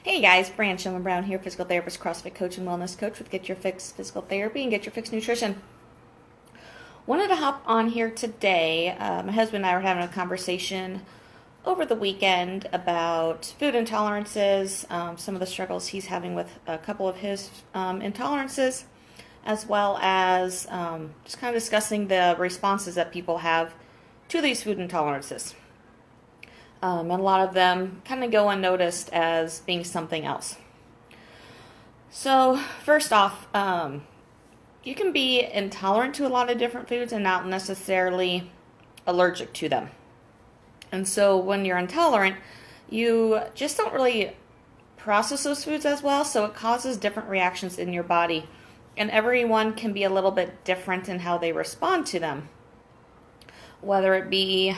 Hey guys, Brand Shillman Brown here, physical therapist, CrossFit coach, and wellness coach with Get Your Fix Physical Therapy and Get Your Fix Nutrition. Wanted to hop on here today. My husband and I were having a conversation over the weekend about food intolerances, some of the struggles he's having with a couple of his intolerances, as well as just kind of discussing the responses that people have to these food intolerances. And a lot of them kind of go unnoticed as being something else. So first off, you can be intolerant to a lot of different foods and not necessarily allergic to them. And so when you're intolerant, you just don't really process those foods as well, so it causes different reactions in your body. And everyone can be a little bit different in how they respond to them. Whether it be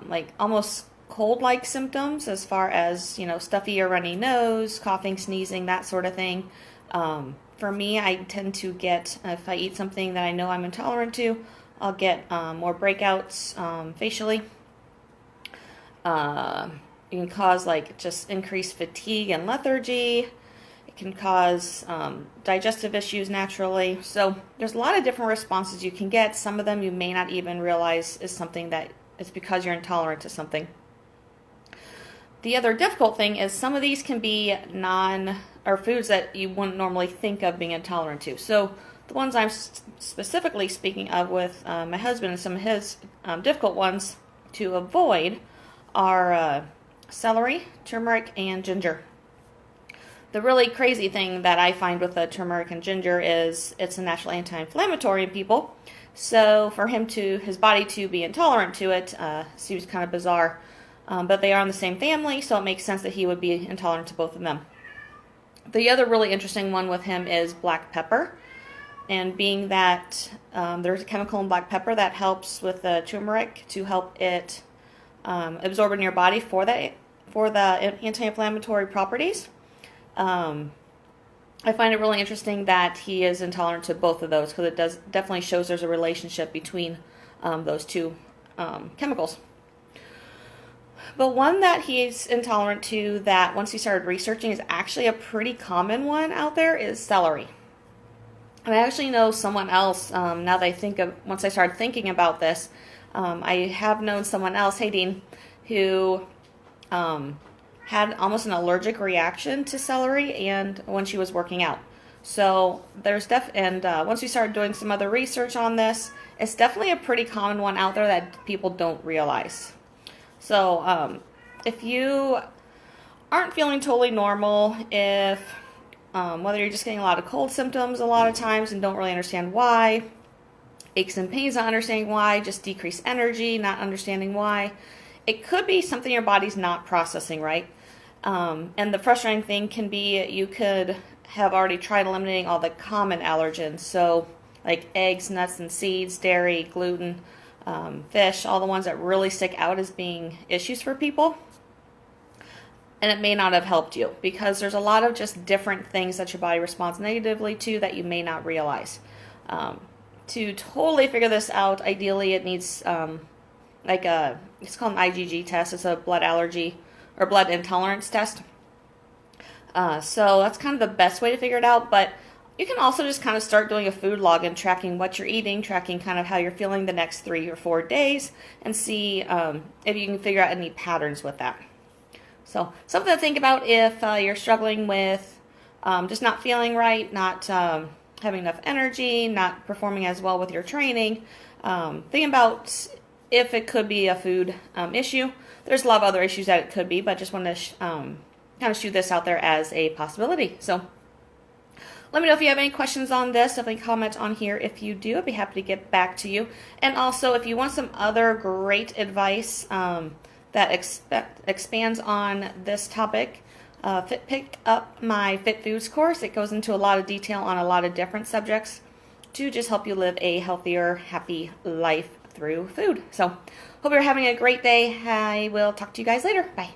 like almost cold-like symptoms as far as, stuffy or runny nose, coughing, sneezing, that sort of thing. For me, I tend to get, if I eat something that I know I'm intolerant to, I'll get more breakouts facially. It can cause just increased fatigue and lethargy. It can cause digestive issues naturally. So there's a lot of different responses you can get. Some of them you may not even realize is something that it's because you're intolerant to something. The other difficult thing is some of these can be foods that you wouldn't normally think of being intolerant to. So the ones I'm specifically speaking of with my husband and some of his difficult ones to avoid are celery, turmeric, and ginger. The really crazy thing that I find with the turmeric and ginger is it's a natural anti-inflammatory in people. So for his body to be intolerant to it seems kind of bizarre. But they are in the same family, so it makes sense that he would be intolerant to both of them. The other really interesting one with him is black pepper. And being that there's a chemical in black pepper that helps with the turmeric to help it absorb in your body for the anti-inflammatory properties. I find it really interesting that he is intolerant to both of those because it definitely shows there's a relationship between those two chemicals. But one that he's intolerant to that once he started researching is actually a pretty common one out there is celery. And I actually know someone else, now that once I started thinking about this, I have known someone else, hey Dean, who had almost an allergic reaction to celery and when she was working out. So there's once we started doing some other research on this, it's definitely a pretty common one out there that people don't realize. So if you aren't feeling totally normal, if whether you're just getting a lot of cold symptoms a lot of times and don't really understand why, aches and pains, not understanding why, just decreased energy, not understanding why, it could be something your body's not processing right. And the frustrating thing can be you could have already tried eliminating all the common allergens. So like eggs, nuts, and seeds, dairy, gluten, fish, all the ones that really stick out as being issues for people. And it may not have helped you because there's a lot of just different things that your body responds negatively to that you may not realize. To totally figure this out, ideally it needs it's called an IgG test. It's a blood allergy or blood intolerance test. So that's kind of the best way to figure it out, but you can also just kind of start doing a food log and tracking what you're eating, tracking kind of how you're feeling the next 3 or 4 days, and see if you can figure out any patterns with that. So something to think about if you're struggling with just not feeling right, not having enough energy, not performing as well with your training. Think about if it could be a food issue. There's a lot of other issues that it could be, but just want to kind of shoot this out there as a possibility. So let me know if you have any questions on this. Definitely comment on here if you do. I'd be happy to get back to you. And also, if you want some other great advice that expands on this topic, pick up my Fit Foods course. It goes into a lot of detail on a lot of different subjects to just help you live a healthier, happy life through food. So hope you're having a great day. I will talk to you guys later. Bye.